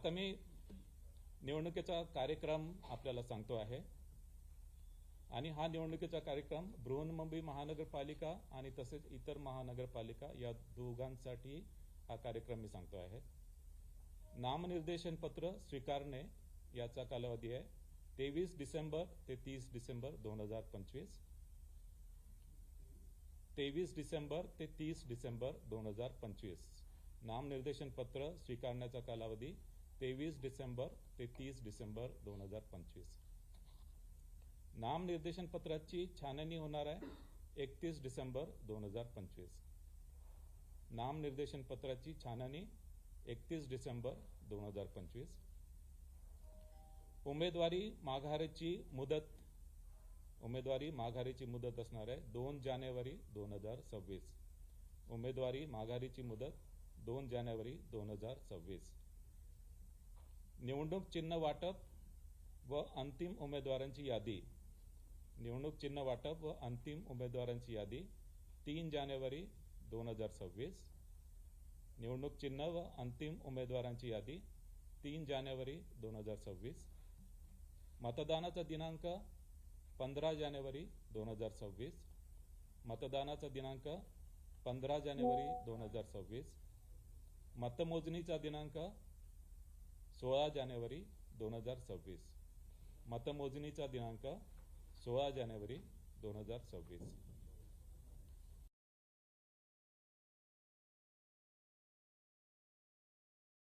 आता मी निवडणुकीचा कार्यक्रम आपल्याला सांगतो आहे आणि हा निवडणुकीचा कार्यक्रम बृहन्मुंबई महानगरपालिका आणि तसेच इतर महानगरपालिका या दोघांसाठी हा कार्यक्रम मी सांगतो आहे। नामनिर्देशन पत्र स्वीकारणे याचा कालावधी आहे 23 डिसेंबर ते 30 डिसेंबर 2025। 23 डिसेंबर ते 30 डिसेंबर 2025 नामनिर्देशन पत्र स्वीकारण्याचा कालावधी 23 डिसेंबर ते 30 डिसेंबर 2025। नामनिर्देशन पत्राची छाननी होणार आहे 31 डिसेंबर 2025। नामनिर्देशन पत्राची छाननी 31 डिसेंबर 2025। उमेदवारी माघारीची मुदत असणार आहे 2 जानेवारी 2026। उमेदवारी माघारीची मुदत 2 जानेवारी 2026। निवडणूक चिन्ह वाटप व अंतिम उमेदवारांची यादी। निवडणूक चिन्ह वाटप व अंतिम उमेदवारांची यादी 3 जानेवारी 2026। निवडणूक चिन्ह व अंतिम उमेदवारांची यादी 3 जानेवारी 2026। मतदानाचा दिनांक 15 जानेवारी 2026। मतदानाचा दिनांक 15 जानेवारी 2026। मतमोजणीचा दिनांक 16 जानेवारी 2026। मतमोजणीचा दिनांक 16 जानेवारी 2026।